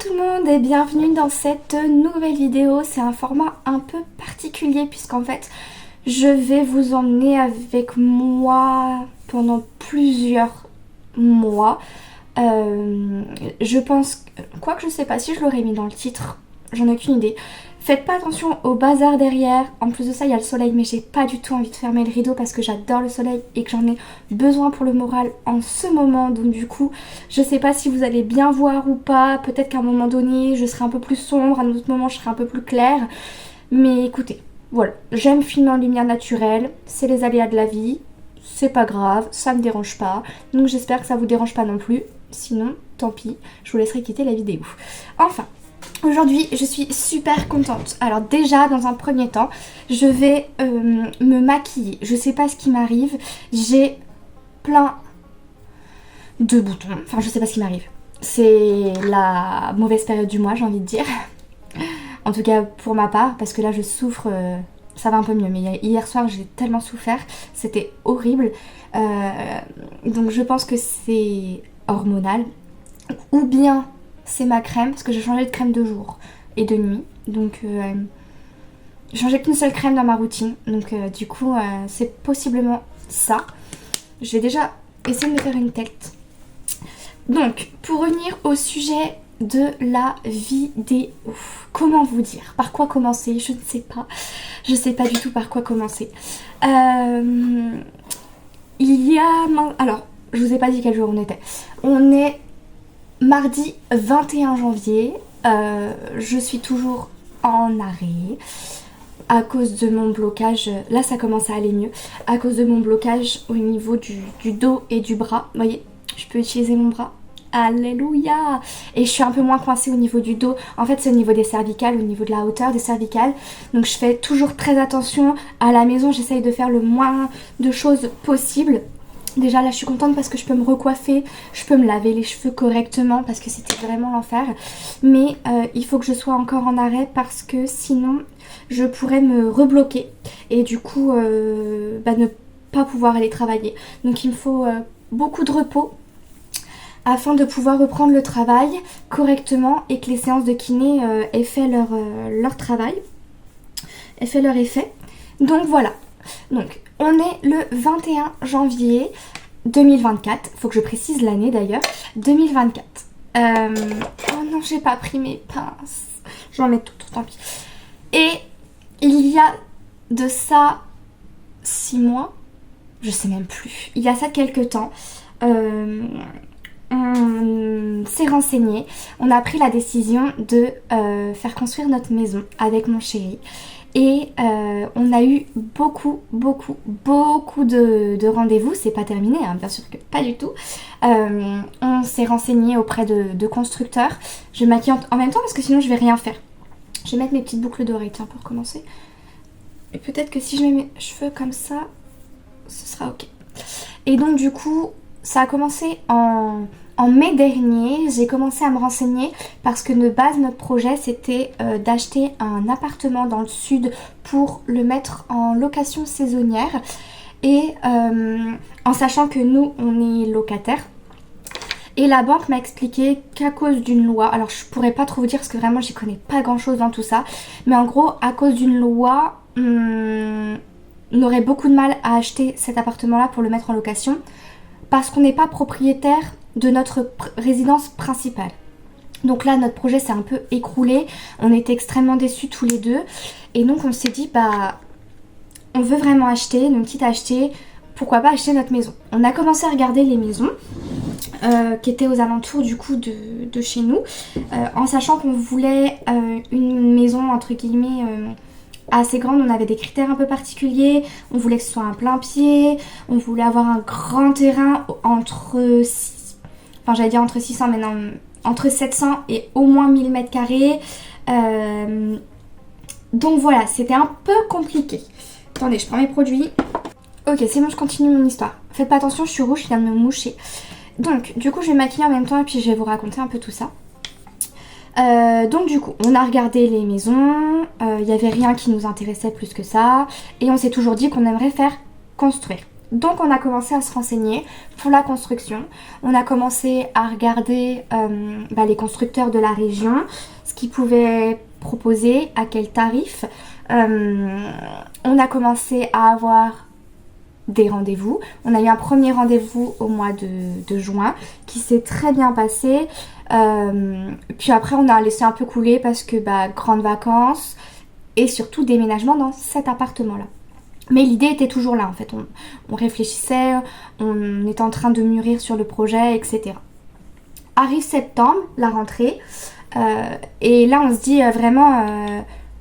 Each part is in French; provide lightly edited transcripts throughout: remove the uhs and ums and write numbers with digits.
tout le monde et bienvenue dans cette nouvelle vidéo. C'est un format un peu particulier puisqu'en fait je vais vous emmener avec moi pendant plusieurs mois. Je pense, quoique je sais pas si je l'aurais mis dans le titre, j'en ai aucune idée. Faites pas attention au bazar derrière, en plus de ça il y a le soleil mais j'ai pas du tout envie de fermer le rideau parce que j'adore le soleil et que j'en ai besoin pour le moral en ce moment. Donc du coup je sais pas si vous allez bien voir ou pas, peut-être qu'à un moment donné je serai un peu plus sombre, à un autre moment je serai un peu plus claire. Mais écoutez, voilà, j'aime filmer en lumière naturelle, c'est les aléas de la vie, c'est pas grave, ça me dérange pas. Donc j'espère que ça vous dérange pas non plus, sinon tant pis, je vous laisserai quitter la vidéo. Enfin, aujourd'hui, je suis super contente. Alors déjà, dans un premier temps, je vais me maquiller. Je sais pas ce qui m'arrive. J'ai plein de boutons. Enfin, je sais pas ce qui m'arrive. C'est la mauvaise période du mois, j'ai envie de dire. En tout cas, pour ma part, parce que là, je souffre... ça va un peu mieux, mais hier soir, j'ai tellement souffert. C'était horrible. Donc, je pense que c'est hormonal. Ou bien... c'est ma crème, parce que j'ai changé de crème de jour et de nuit. Donc j'ai changé qu'une seule crème dans ma routine. Donc du coup c'est possiblement ça. Je vais déjà essayer de me faire une tête. Donc pour revenir au sujet de la vidéo. Comment vous dire? Par quoi commencer? Je ne sais pas. Je ne sais pas du tout par quoi commencer. Il y a... Alors, je vous ai pas dit quel jour on était. On est... mardi 21 janvier, je suis toujours en arrêt à cause de mon blocage. Là ça commence à aller mieux, à cause de mon blocage au niveau du dos et du bras. Vous voyez, je peux utiliser mon bras. Alléluia. Et je suis un peu moins coincée au niveau du dos. En fait c'est au niveau des cervicales, au niveau de la hauteur des cervicales. Donc je fais toujours très attention. À la maison j'essaye de faire le moins de choses possible. Déjà là je suis contente parce que je peux me recoiffer, je peux me laver les cheveux correctement parce que c'était vraiment l'enfer. Mais il faut que je sois encore en arrêt parce que sinon je pourrais me rebloquer et du coup ne pas pouvoir aller travailler. Donc il me faut beaucoup de repos afin de pouvoir reprendre le travail correctement et que les séances de kiné aient fait leur travail, aient fait leur effet. Donc voilà. Donc on est le 21 janvier 2024, faut que je précise l'année d'ailleurs, 2024. Oh non, j'ai pas pris mes pinces, j'en mets tout, tant pis. Et il y a de ça 6 mois, je sais même plus, il y a ça quelques temps, on s'est renseigné, on a pris la décision de faire construire notre maison avec mon chéri. Et on a eu beaucoup de rendez-vous. C'est pas terminé, hein, bien sûr que pas du tout. On s'est renseigné auprès de constructeurs. Je maquille en même temps parce que sinon je vais rien faire. Je vais mettre mes petites boucles d'oreilles, tiens, pour commencer. Et peut-être que si je mets mes cheveux comme ça, ce sera ok. Et donc du coup, ça a commencé en mai dernier. J'ai commencé à me renseigner parce que de base notre projet c'était d'acheter un appartement dans le sud pour le mettre en location saisonnière et en sachant que nous on est locataires. Et la banque m'a expliqué qu'à cause d'une loi, alors je pourrais pas trop vous dire parce que vraiment j'y connais pas grand chose dans tout ça, mais en gros à cause d'une loi on aurait beaucoup de mal à acheter cet appartement là pour le mettre en location parce qu'on n'est pas propriétaire de notre résidence principale. Donc là notre projet s'est un peu écroulé, on était extrêmement déçus tous les deux et donc on s'est dit on veut vraiment acheter, donc quitte à acheter, pourquoi pas acheter notre maison. On a commencé à regarder les maisons qui étaient aux alentours du coup de chez nous en sachant qu'on voulait une maison entre guillemets assez grande. On avait des critères un peu particuliers, on voulait que ce soit un plein pied, on voulait avoir un grand terrain entre 600 mais non, entre 700 et au moins 1000 mètres carrés. Donc voilà, c'était un peu compliqué. Attendez, je prends mes produits. Ok, c'est bon, je continue mon histoire. Faites pas attention, je suis rouge, je viens de me moucher. Donc du coup je vais maquiller en même temps et puis je vais vous raconter un peu tout ça. Donc du coup on a regardé les maisons, il n'y avait rien qui nous intéressait plus que ça et on s'est toujours dit qu'on aimerait faire construire. Donc on a commencé à se renseigner pour la construction. On a commencé à regarder les constructeurs de la région, ce qu'ils pouvaient proposer, à quel tarif. On a commencé à avoir des rendez-vous. On a eu un premier rendez-vous au mois de juin qui s'est très bien passé. Puis après on a laissé un peu couler parce que grandes vacances et surtout déménagement dans cet appartement-là. Mais l'idée était toujours là en fait, on réfléchissait, on était en train de mûrir sur le projet, etc. Arrive septembre, la rentrée, et là on se dit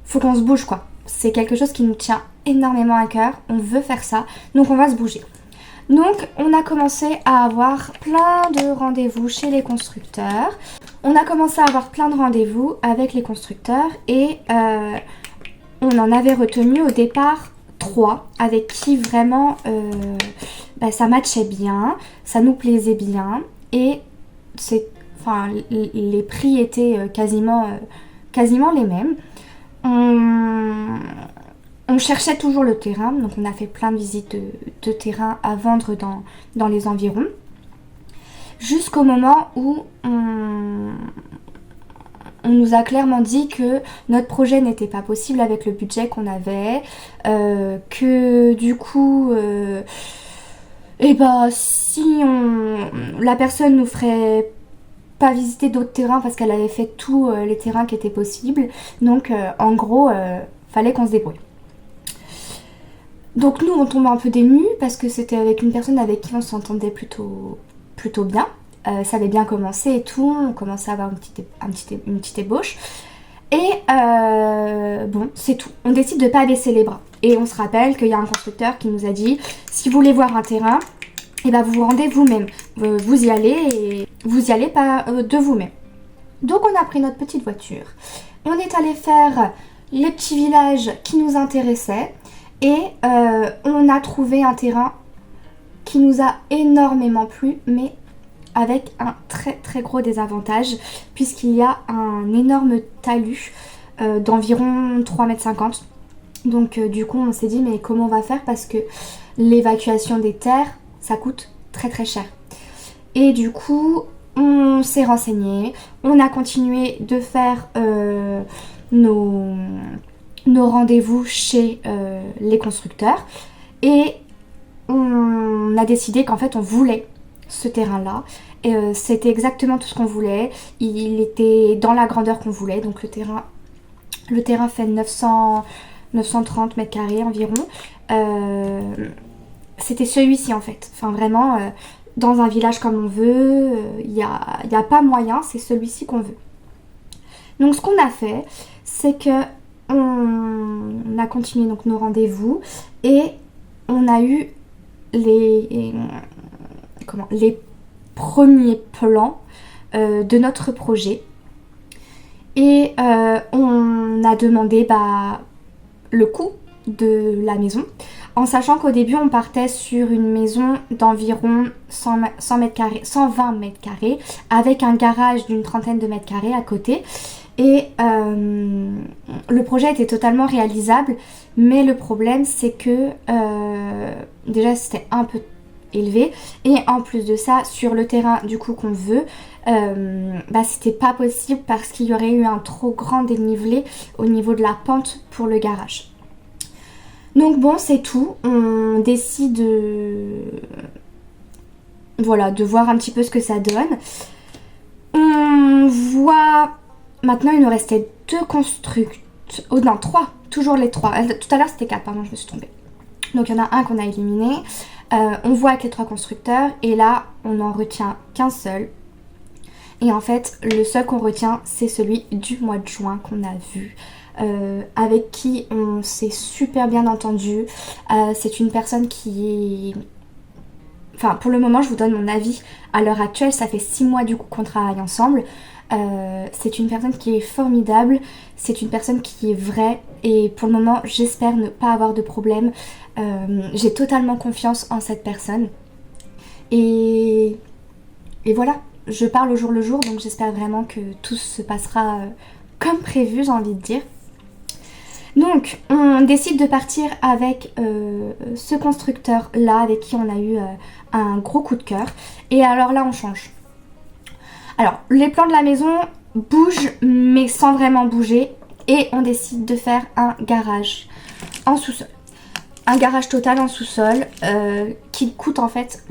faut qu'on se bouge quoi. C'est quelque chose qui nous tient énormément à cœur, on veut faire ça, donc on va se bouger. Donc on a commencé à avoir plein de rendez-vous chez les constructeurs. On a commencé à avoir plein de rendez-vous avec les constructeurs et on en avait retenu au départ 3 avec qui vraiment ça matchait bien, ça nous plaisait bien et les prix étaient quasiment les mêmes. On cherchait toujours le terrain, donc on a fait plein de visites de terrain à vendre dans les environs. Jusqu'au moment où on nous a clairement dit que notre projet n'était pas possible avec le budget qu'on avait, que du coup, si la personne nous ferait pas visiter d'autres terrains parce qu'elle avait fait tous les terrains qui étaient possibles, donc en gros, fallait qu'on se débrouille. Donc nous on tombait un peu dénus parce que c'était avec une personne avec qui on s'entendait plutôt bien. Ça avait bien commencé et tout, on commençait à avoir une petite ébauche. Et c'est tout. On décide de pas baisser les bras. Et on se rappelle qu'il y a un constructeur qui nous a dit si vous voulez voir un terrain, vous vous rendez vous-même. Vous y allez pas de vous-même. Donc on a pris notre petite voiture. On est allé faire les petits villages qui nous intéressaient. Et on a trouvé un terrain qui nous a énormément plu, mais avec un très très gros désavantage, puisqu'il y a un énorme talus d'environ 3,50 m. Donc du coup on s'est dit mais comment on va faire parce que l'évacuation des terres, ça coûte très très cher. Et du coup on s'est renseigné, on a continué de faire nos rendez-vous chez les constructeurs et on a décidé qu'en fait on voulait ce terrain-là. C'était exactement tout ce qu'on voulait. Il était dans la grandeur qu'on voulait. Donc le terrain fait 930 mètres carrés environ. C'était celui-ci en fait. Enfin vraiment, dans un village comme on veut, il n'y a pas moyen, c'est celui-ci qu'on veut. Donc ce qu'on a fait, c'est que on a continué donc nos rendez-vous et on a eu les premiers plans de notre projet et on a demandé le coût de la maison en sachant qu'au début on partait sur une maison d'environ 120 mètres carrés avec un garage d'une trentaine de mètres carrés à côté. Et le projet était totalement réalisable, mais le problème c'est que déjà c'était un peu élevé et en plus de ça sur le terrain du coup qu'on veut, c'était pas possible parce qu'il y aurait eu un trop grand dénivelé au niveau de la pente pour le garage. Donc bon c'est tout, on décide de voir un petit peu ce que ça donne. On voit... Maintenant, il nous restait 3. Toujours les 3. Tout à l'heure, c'était 4, pardon, je me suis trompée. Donc, il y en a un qu'on a éliminé. On voit avec les 3 constructeurs. Et là, on n'en retient qu'un seul. Et en fait, le seul qu'on retient, c'est celui du mois de juin qu'on a vu. Avec qui on s'est super bien entendu. C'est une personne qui est... Enfin, pour le moment, je vous donne mon avis. À l'heure actuelle, ça fait 6 mois du coup qu'on travaille ensemble. C'est une personne qui est formidable, c'est une personne qui est vraie et pour le moment j'espère ne pas avoir de problème. J'ai totalement confiance en cette personne et voilà, je parle au jour le jour donc j'espère vraiment que tout se passera comme prévu, j'ai envie de dire. Donc on décide de partir avec ce constructeur là avec qui on a eu un gros coup de cœur. Et alors là on change. Alors les plans de la maison bougent mais sans vraiment bouger. Et on décide de faire un garage en sous-sol. Un garage total en sous-sol qui coûte en fait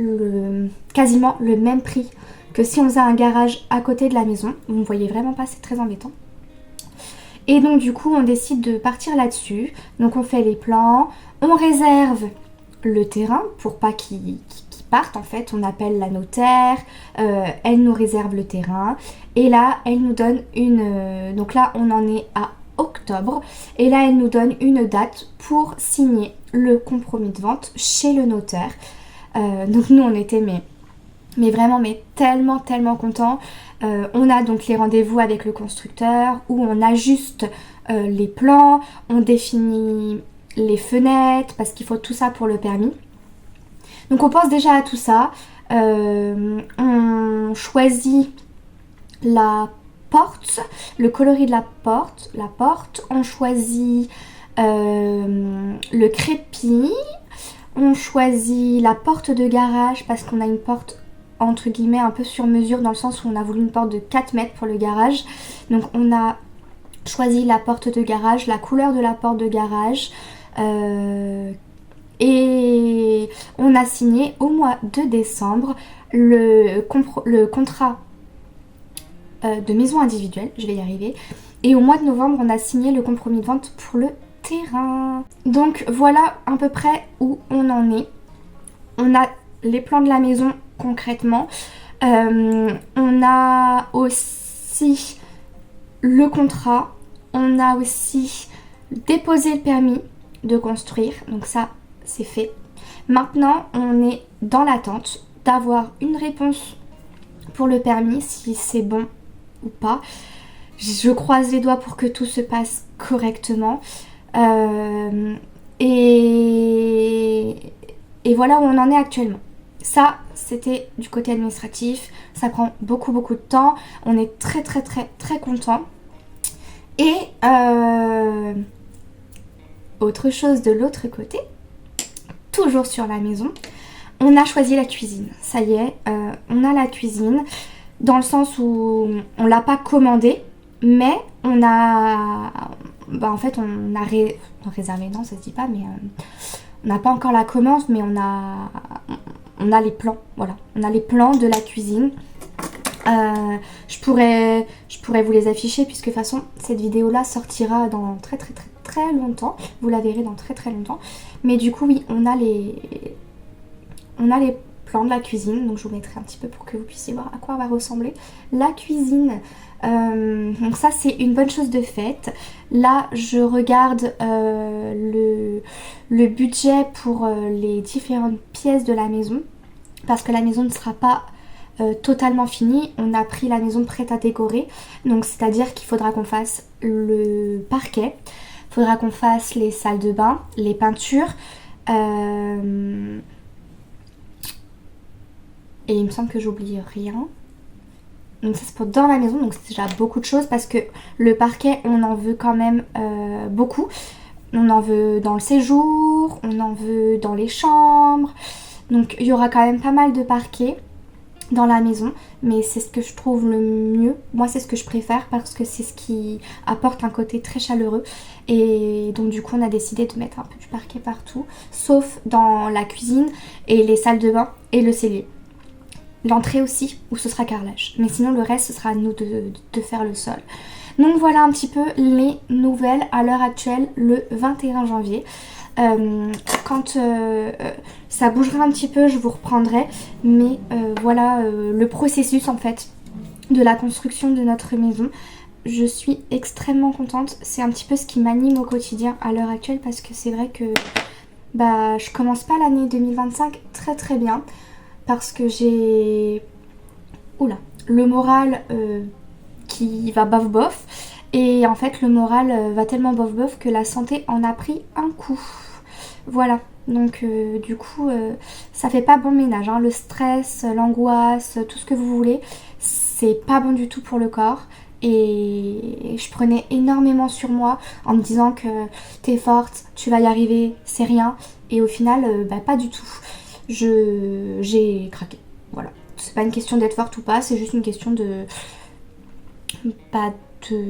quasiment le même prix que si on faisait un garage à côté de la maison. Vous ne voyez vraiment pas, c'est très embêtant. Et donc du coup on décide de partir là-dessus. Donc on fait les plans, on réserve le terrain pour pas qu'il partent en fait. On appelle la notaire, elle nous réserve le terrain. Et là elle nous donne donc là on en est à octobre. Et là elle nous donne une date pour signer le compromis de vente chez le notaire. Donc nous on était mais vraiment tellement contents. On a donc les rendez-vous avec le constructeur où on ajuste les plans, on définit les fenêtres parce qu'il faut tout ça pour le permis. Donc on pense déjà à tout ça. On choisit la porte, le coloris de la porte, on choisit le crépi, on choisit la porte de garage parce qu'on a une porte entre guillemets un peu sur mesure dans le sens où on a voulu une porte de 4 mètres pour le garage. Donc on a choisi la porte de garage, la couleur de la porte de garage et on a signé au mois de décembre le contrat de maison individuelle, je vais y arriver. Et au mois de novembre, on a signé le compromis de vente pour le terrain. Donc voilà à peu près où on en est. On a les plans de la maison concrètement. On a aussi le contrat. On a aussi déposé le permis de construire. Donc ça, c'est fait. Maintenant, on est dans l'attente d'avoir une réponse pour le permis, si c'est bon ou pas. Je croise les doigts pour que tout se passe correctement. Et voilà où on en est actuellement. Ça, c'était du côté administratif. Ça prend beaucoup de temps. On est très content. Et autre chose de l'autre côté, toujours sur la maison, on a choisi la cuisine. Ça y est, on a la cuisine. Dans le sens où on l'a pas commandé, mais on a... en fait, on a réservé, non, ça se dit pas, mais on n'a pas encore la commande, mais on a les plans, voilà. On a les plans de la cuisine. Je pourrais vous les afficher, puisque de toute façon, cette vidéo-là sortira dans très longtemps. Vous la verrez dans très longtemps. Mais du coup, oui, on a les plan de la cuisine, donc je vous mettrai un petit peu pour que vous puissiez voir à quoi va ressembler la cuisine. Donc ça c'est une bonne chose de faite. Là je regarde le budget pour les différentes pièces de la maison, parce que la maison ne sera pas totalement finie. On a pris la maison prête à décorer, donc c'est à dire qu'il faudra qu'on fasse le parquet, il faudra qu'on fasse les salles de bain, les peintures, et il me semble que j'oublie rien. Donc ça c'est pour dans la maison, donc c'est déjà beaucoup de choses parce que le parquet on en veut quand même beaucoup. On en veut dans le séjour, on en veut dans les chambres. Donc il y aura quand même pas mal de parquet dans la maison, mais c'est ce que je trouve le mieux. Moi c'est ce que je préfère parce que c'est ce qui apporte un côté très chaleureux. Et donc du coup on a décidé de mettre un peu du parquet partout, sauf dans la cuisine et les salles de bain et le cellier. L'entrée aussi, où ce sera carrelage. Mais sinon le reste ce sera à nous de faire le sol. Donc voilà un petit peu les nouvelles à l'heure actuelle, le 21 janvier. Quand ça bougera un petit peu, je vous reprendrai. Mais voilà le processus en fait de la construction de notre maison. Je suis extrêmement contente. C'est un petit peu ce qui m'anime au quotidien à l'heure actuelle, parce que c'est vrai que je commence pas l'année 2025 très bien. Parce que j'ai le moral qui va bof. Et en fait le moral va tellement bof que la santé en a pris un coup. Voilà, donc du coup ça fait pas bon ménage, hein. Le stress, l'angoisse, tout ce que vous voulez, c'est pas bon du tout pour le corps. et je prenais énormément sur moi en me disant que t'es forte, tu vas y arriver, c'est rien. Et au final, pas du tout. J'ai craqué. Voilà. C'est pas une question d'être forte ou pas, c'est juste une question de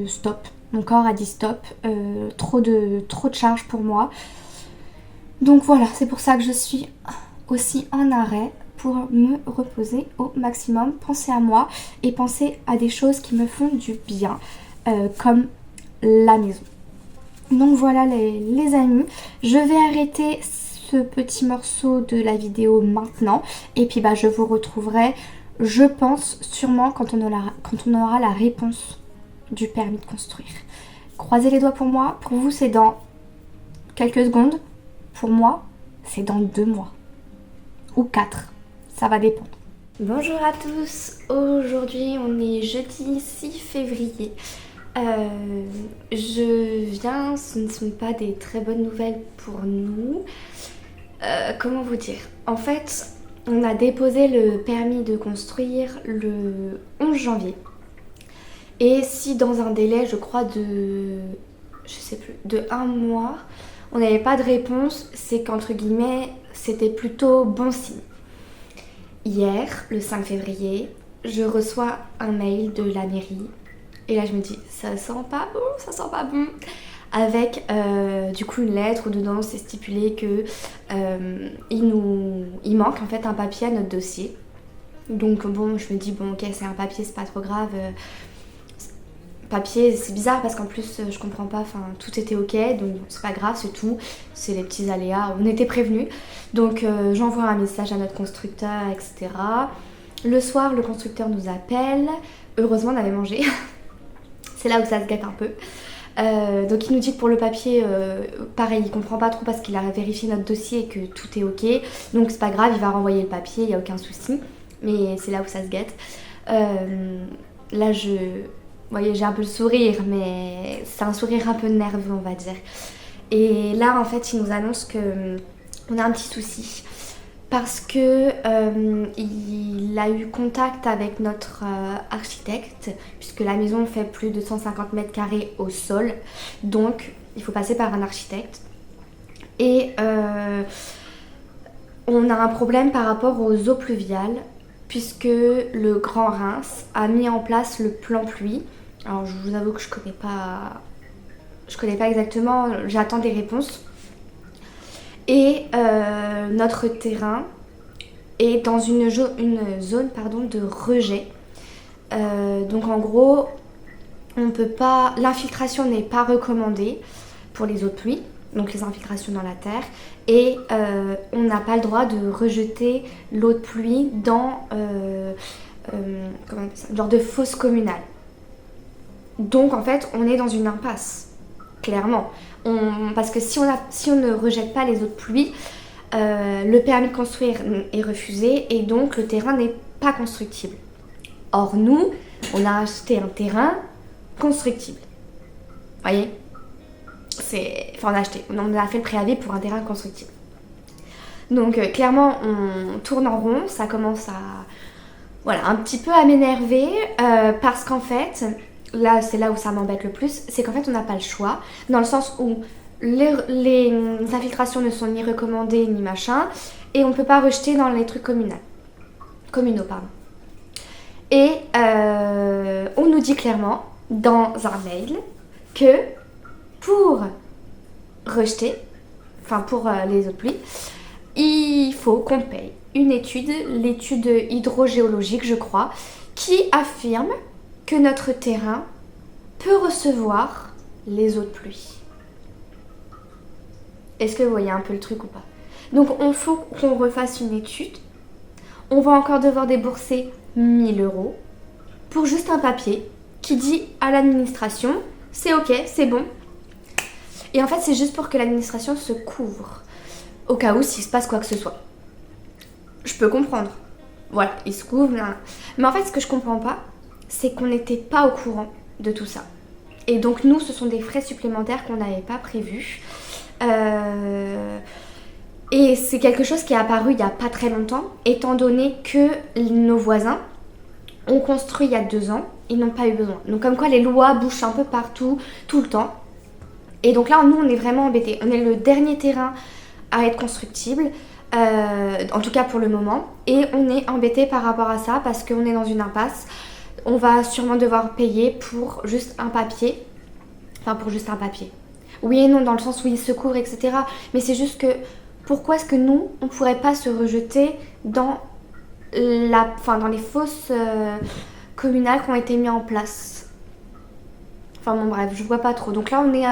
stop. Mon corps a dit stop. Trop de charge pour moi. Donc voilà, c'est pour ça que je suis aussi en arrêt, pour me reposer au maximum, penser à moi et penser à des choses qui me font du bien, comme la maison. Donc voilà les amis, je vais arrêter ce petit morceau de la vidéo maintenant et puis je vous retrouverai, je pense, sûrement quand on aura la réponse du permis de construire. Croisez les doigts pour moi, pour vous c'est dans quelques secondes, pour moi c'est dans 2 mois ou 4. Ça va dépendre. Bonjour à tous, aujourd'hui on est jeudi 6 février. Ce ne sont pas des très bonnes nouvelles pour nous. Comment vous dire? En fait, on a déposé le permis de construire le 11 janvier. Et si dans un délai, je crois de 1 mois, on n'avait pas de réponse, c'est qu'entre guillemets, c'était plutôt bon signe. Hier, le 5 février, je reçois un mail de la mairie et là je me dis ça sent pas bon avec du coup une lettre où dedans c'est stipulé que il manque en fait un papier à notre dossier. Donc bon, je me dis bon ok, c'est un papier, c'est pas trop grave. Papier, c'est bizarre parce qu'en plus je comprends pas, enfin tout était ok, donc c'est pas grave, c'est tout, c'est les petits aléas, on était prévenus. Donc j'envoie un message à notre constructeur, etc. Le soir, le constructeur nous appelle, heureusement on avait mangé, c'est là où ça se gâte un peu. Donc il nous dit que pour le papier, pareil, il comprend pas trop parce qu'il a vérifié notre dossier et que tout est ok, donc c'est pas grave, il va renvoyer le papier, il y a aucun souci, mais c'est là où ça se gâte. Là vous voyez, j'ai un peu le sourire, mais c'est un sourire un peu nerveux, on va dire. Et là, en fait, il nous annonce qu'on a un petit souci. Parce que il a eu contact avec notre architecte, puisque la maison fait plus de 150 mètres carrés au sol. Donc, il faut passer par un architecte. Et on a un problème par rapport aux eaux pluviales, puisque le Grand Reims a mis en place le plan pluie. Alors je vous avoue que je connais pas exactement, j'attends des réponses. Et notre terrain est dans une zone de rejet. Donc en gros, on peut pas, l'infiltration n'est pas recommandée pour les eaux de pluie, donc les infiltrations dans la terre, et on n'a pas le droit de rejeter l'eau de pluie dans genre de fosse communale. Donc en fait, on est dans une impasse, clairement. Parce que si on ne rejette pas les eaux de pluie, le permis de construire est refusé et donc le terrain n'est pas constructible. Or nous, on a acheté un terrain constructible. Voyez ? On a fait le préavis pour un terrain constructible. Donc clairement, on tourne en rond, ça commence un petit peu à m'énerver parce qu'en fait... Là, c'est là où ça m'embête le plus, c'est qu'en fait, on n'a pas le choix, dans le sens où les infiltrations ne sont ni recommandées ni machin, et on ne peut pas rejeter dans les trucs communaux. Et on nous dit clairement, dans un mail, que pour rejeter, pour les eaux de pluie, il faut qu'on paye une étude, l'étude hydrogéologique, je crois, qui affirme que notre terrain peut recevoir les eaux de pluie. Est-ce que vous voyez un peu le truc ou pas? Donc il faut qu'on refasse une étude. On va encore devoir débourser 1 000 € pour juste un papier qui dit à l'administration c'est ok, c'est bon. Et en fait c'est juste pour que l'administration se couvre au cas où s'il se passe quoi que ce soit. Je peux comprendre. Voilà, il se couvre là. Mais en fait ce que je comprends pas, c'est qu'on n'était pas au courant de tout ça. Et donc nous, ce sont des frais supplémentaires qu'on n'avait pas prévus. Et c'est quelque chose qui est apparu il n'y a pas très longtemps, étant donné que nos voisins ont construit il y a 2 ans ils n'ont pas eu besoin. Donc comme quoi les lois bougent un peu partout, tout le temps. Et donc là, nous, on est vraiment embêtés. On est le dernier terrain à être constructible, en tout cas pour le moment. Et on est embêtés par rapport à ça parce qu'on est dans une impasse. On va sûrement devoir payer pour juste un papier. Enfin, pour juste un papier. Oui et non, dans le sens où ils se couvrent, etc. Mais c'est juste que, pourquoi est-ce que nous, on pourrait pas se rejeter dans dans les fosses communales qui ont été mises en place? Enfin bon bref, je vois pas trop. Donc là on est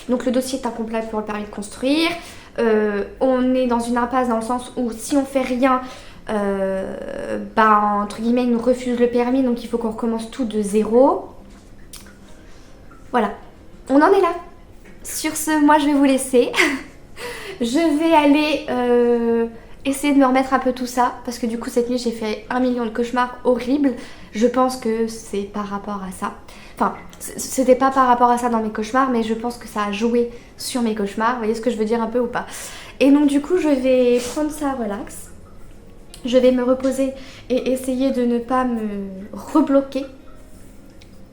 donc le dossier est incomplet pour le permis de construire. On est dans une impasse dans le sens où si on fait rien, entre guillemets ils nous refusent le permis, donc il faut qu'on recommence tout de zéro. Voilà, on en est là. Sur ce, moi je vais vous laisser. Je vais aller essayer de me remettre un peu tout ça parce que du coup cette nuit j'ai fait 1 million de cauchemars horribles. Je pense que c'est par rapport à ça. Enfin, c'était pas par rapport à ça dans mes cauchemars, mais je pense que ça a joué sur mes cauchemars. Vous voyez ce que je veux dire un peu ou pas? Et donc du coup je vais prendre ça relax. Je vais me reposer et essayer de ne pas me rebloquer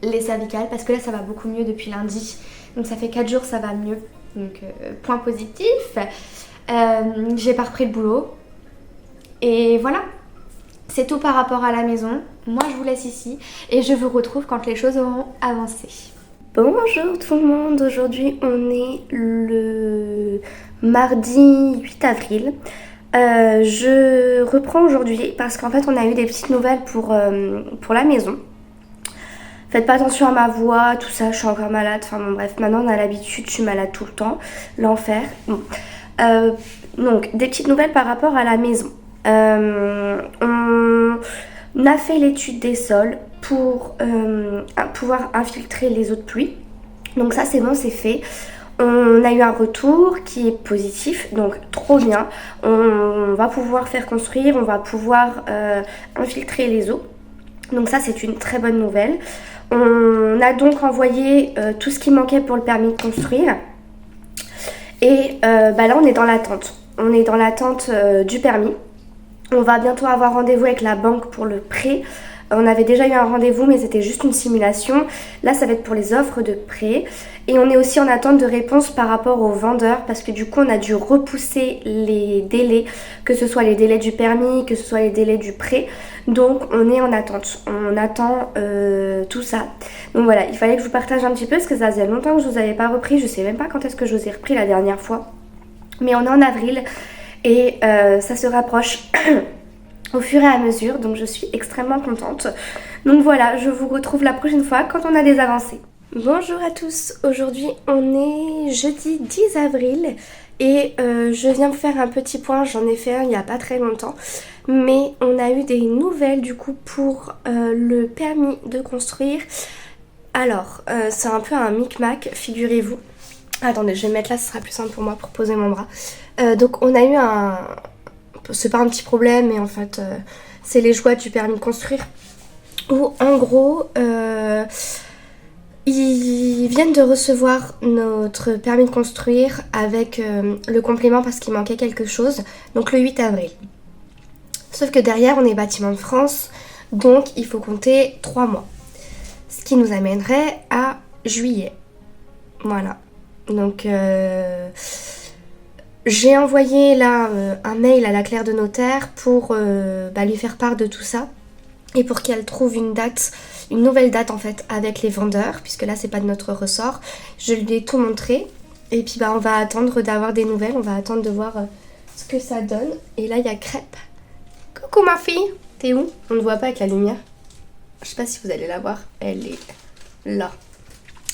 les cervicales parce que là ça va beaucoup mieux depuis lundi. Donc ça fait 4 jours, ça va mieux. Donc point positif. J'ai pas repris le boulot. Et voilà. C'est tout par rapport à la maison. Moi je vous laisse ici et je vous retrouve quand les choses auront avancé. Bonjour tout le monde, aujourd'hui on est le mardi 8 avril. Je reprends aujourd'hui parce qu'en fait on a eu des petites nouvelles pour la maison. Faites pas attention à ma voix, tout ça, je suis encore malade. Enfin bon bref, maintenant on a l'habitude, je suis malade tout le temps. L'enfer. Bon. Donc des petites nouvelles par rapport à la maison. On a fait l'étude des sols pour pouvoir infiltrer les eaux de pluie. Donc ça c'est bon, c'est fait. On a eu un retour qui est positif, donc trop bien. On va pouvoir faire construire, on va pouvoir infiltrer les eaux. Donc ça c'est une très bonne nouvelle. On a donc envoyé tout ce qui manquait pour le permis de construire. Et là on est dans l'attente. On est dans l'attente du permis. On va bientôt avoir rendez-vous avec la banque pour le prêt. On avait déjà eu un rendez-vous mais c'était juste une simulation. Là ça va être pour les offres de prêt. Et on est aussi en attente de réponse par rapport aux vendeurs parce que du coup on a dû repousser les délais, que ce soit les délais du permis, que ce soit les délais du prêt. Donc on est en attente, on attend tout ça. Donc voilà, il fallait que je vous partage un petit peu parce que ça faisait longtemps que je vous avais pas repris. Je sais même pas quand est-ce que je vous ai repris la dernière fois. Mais on est en avril et ça se rapproche au fur et à mesure. Donc je suis extrêmement contente. Donc voilà, je vous retrouve la prochaine fois quand on a des avancées. Bonjour à tous, aujourd'hui on est jeudi 10 avril et je viens vous faire un petit point, j'en ai fait un il n'y a pas très longtemps, mais on a eu des nouvelles du coup pour le permis de construire. Alors c'est un peu un micmac, figurez-vous. Attendez, je vais me mettre là, ce sera plus simple pour moi pour poser mon bras. Donc on a eu c'est pas un petit problème mais en fait c'est les joies du permis de construire où en gros... ils viennent de recevoir notre permis de construire avec le complément parce qu'il manquait quelque chose, donc le 8 avril. Sauf que derrière on est bâtiment de France, donc il faut compter 3 mois. Ce qui nous amènerait à juillet. Voilà. Donc j'ai envoyé là un mail à la clerc de notaire pour lui faire part de tout ça. Et pour qu'elle trouve une nouvelle date en fait avec les vendeurs, puisque là c'est pas de notre ressort. Je lui ai tout montré et puis on va attendre d'avoir des nouvelles, on va attendre de voir ce que ça donne. Et là il y a Crêpe. Coucou ma fille, t'es où? On ne voit pas avec la lumière. Je sais pas si vous allez la voir, elle est là.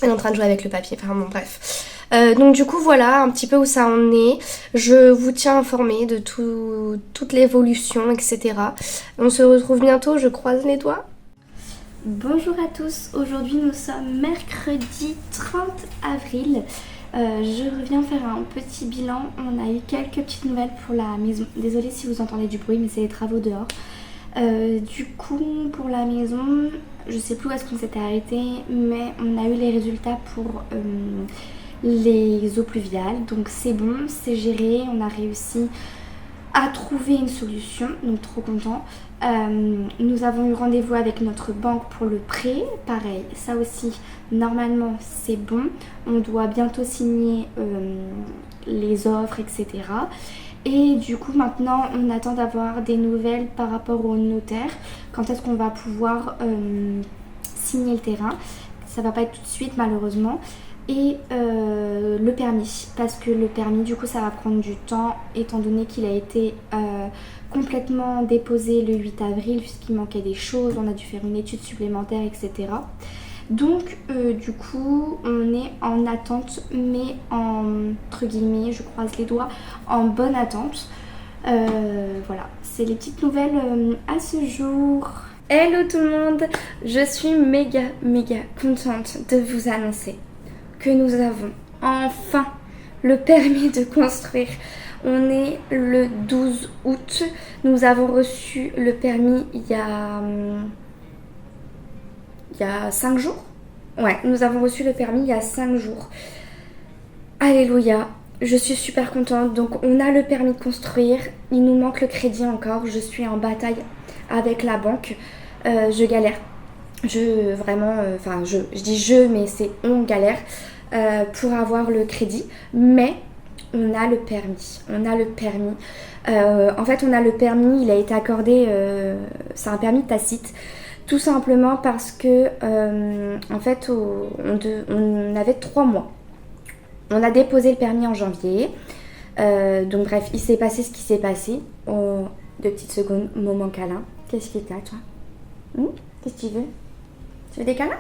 Elle est en train de jouer avec le papier, enfin bon bref. Donc du coup voilà un petit peu où ça en est. Je vous tiens informé de toute l'évolution, etc. On se retrouve bientôt, je croise les doigts. Bonjour à tous, aujourd'hui nous sommes mercredi 30 avril. Je reviens faire un petit bilan. On a eu quelques petites nouvelles pour la maison. Désolée si vous entendez du bruit mais c'est les travaux dehors. Du coup pour la maison, je sais plus où est-ce qu'on s'était arrêté, mais on a eu les résultats pour les eaux pluviales, donc c'est bon, c'est géré, on a réussi à trouver une solution, donc trop content. Nous avons eu rendez-vous avec notre banque pour le prêt, pareil, ça aussi normalement c'est bon. On doit bientôt signer les offres, etc. Et du coup maintenant on attend d'avoir des nouvelles par rapport au notaire, quand est-ce qu'on va pouvoir signer le terrain. Ça va pas être tout de suite malheureusement. Et le permis, parce que le permis du coup ça va prendre du temps étant donné qu'il a été complètement déposé le 8 avril puisqu'il manquait des choses, on a dû faire une étude supplémentaire, etc. Donc du coup on est en attente, mais entre guillemets, je croise les doigts, en bonne attente. Voilà, c'est les petites nouvelles à ce jour. Hello tout le monde, je suis méga contente de vous annoncer que nous avons enfin le permis de construire. On est le 12 août. Nous avons reçu le permis il y a 5 jours. Ouais, nous avons reçu le permis il y a 5 jours. Alléluia. Je suis super contente. Donc on a le permis de construire. Il nous manque le crédit encore. Je suis en bataille avec la banque. Je galère. Je dis je, mais c'est on galère pour avoir le crédit, mais on a le permis. En fait, on a le permis, il a été accordé, c'est un permis tacite, tout simplement parce que en fait, on avait 3 mois. On a déposé le permis en janvier. Donc bref, il s'est passé ce qui s'est passé. Oh, 2 petites secondes, moment câlin. Qu'est-ce qui est là, toi? Qu'est-ce que tu veux? Tu veux des câlins?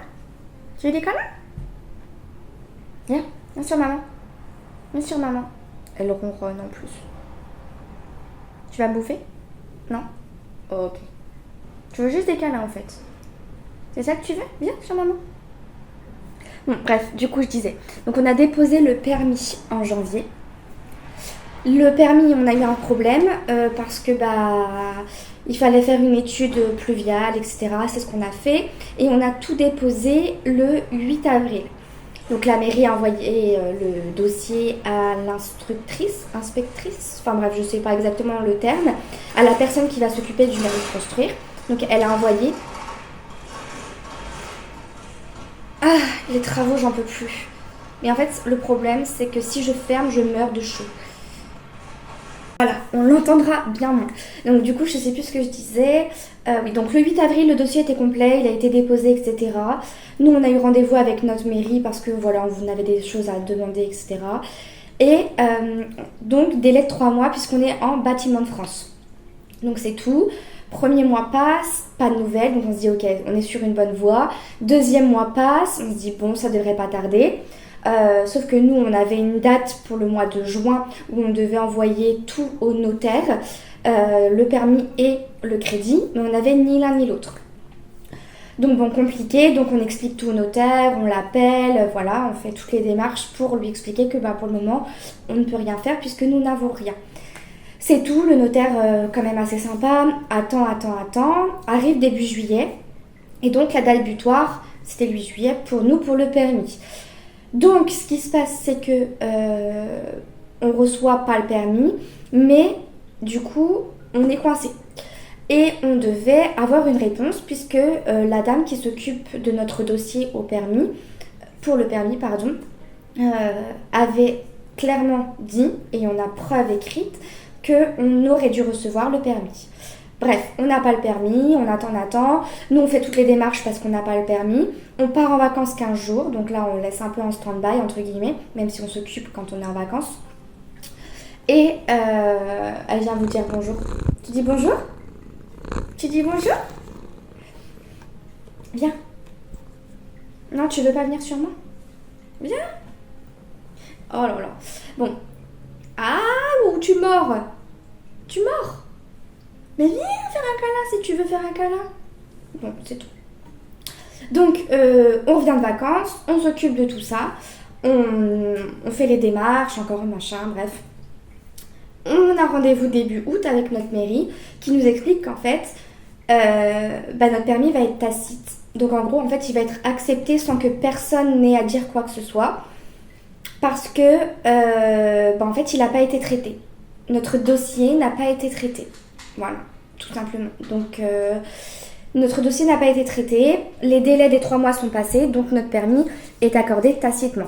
Viens sur maman. Viens sur maman. Elle ronronne en plus. Tu vas me bouffer? Non? Ok. Tu veux juste des câlins en fait. C'est ça que tu veux? Viens sur maman. Bon, bref, du coup je disais. Donc on a déposé le permis en janvier. Le permis, on a eu un problème parce que il fallait faire une étude pluviale, etc. C'est ce qu'on a fait. Et on a tout déposé le 8 avril. Donc la mairie a envoyé le dossier à inspectrice, enfin bref, je ne sais pas exactement le terme, à la personne qui va s'occuper du permis de construire. Donc elle a envoyé... Ah, les travaux, j'en peux plus. Mais en fait, le problème, c'est que si je ferme, je meurs de chaud. Voilà, on l'entendra bien moins. Donc du coup, je sais plus ce que je disais. Oui, donc le 8 avril, le dossier était complet, il a été déposé, etc. Nous, on a eu rendez-vous avec notre mairie parce que voilà, on avait des choses à demander, etc. Et donc, délai de 3 mois puisqu'on est en bâtiment de France. Donc c'est tout. Premier mois passe, pas de nouvelles, donc on se dit ok, on est sur une bonne voie. Deuxième mois passe, on se dit bon, ça devrait pas tarder. Sauf que nous, on avait une date pour le mois de juin où on devait envoyer tout au notaire, le permis et le crédit, mais on n'avait ni l'un ni l'autre. Donc bon, compliqué, donc on explique tout au notaire, on l'appelle, voilà, on fait toutes les démarches pour lui expliquer que pour le moment, on ne peut rien faire puisque nous n'avons rien. C'est tout, le notaire, quand même assez sympa, attend, arrive début juillet, et donc la date butoir, c'était le 8 juillet pour nous, pour le permis. Donc, ce qui se passe, c'est que on reçoit pas le permis, mais du coup, on est coincé. Et on devait avoir une réponse puisque la dame qui s'occupe de notre dossier pour le permis, avait clairement dit, et on a preuve écrite, qu'on aurait dû recevoir le permis. Bref, on n'a pas le permis, on attend. Nous, on fait toutes les démarches parce qu'on n'a pas le permis. On part en vacances 15 jours, donc là, on laisse un peu en stand-by, entre guillemets, même si on s'occupe quand on est en vacances. Et elle vient vous dire bonjour. Tu dis bonjour? Viens. Non, tu veux pas venir sur moi? Viens. Oh là là. Bon. Ah, ou tu mords? Mais viens faire un câlin si tu veux faire un câlin. Bon, c'est tout. Donc, on revient de vacances, on s'occupe de tout ça, on fait les démarches, encore machin, bref. On a rendez-vous début août avec notre mairie qui nous explique qu'en fait, notre permis va être tacite. Donc en gros, en fait, il va être accepté sans que personne n'ait à dire quoi que ce soit. Parce que, en fait, il n'a pas été traité. notre dossier n'a pas été traité. Voilà, tout simplement. Donc notre dossier n'a pas été traité, les délais des 3 mois sont passés, donc notre permis est accordé tacitement.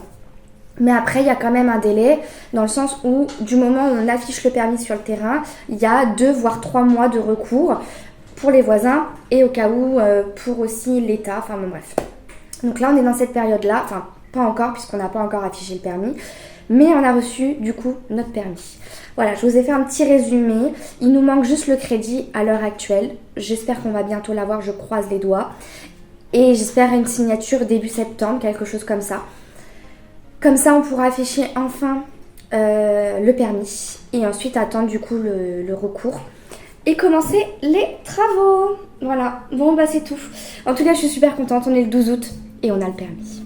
Mais après, il y a quand même un délai, dans le sens où du moment où on affiche le permis sur le terrain, il y a 2 voire 3 mois de recours pour les voisins et au cas où pour aussi l'État, enfin bon bref. Donc là, on est dans cette période-là, enfin pas encore puisqu'on n'a pas encore affiché le permis, mais on a reçu du coup notre permis. Voilà, je vous ai fait un petit résumé. Il nous manque juste le crédit à l'heure actuelle. J'espère qu'on va bientôt l'avoir, je croise les doigts. Et j'espère une signature début septembre, quelque chose comme ça. Comme ça, on pourra afficher enfin le permis et ensuite attendre du coup le recours et commencer les travaux. Voilà, bon bah c'est tout. En tout cas, je suis super contente, on est le 12 août et on a le permis.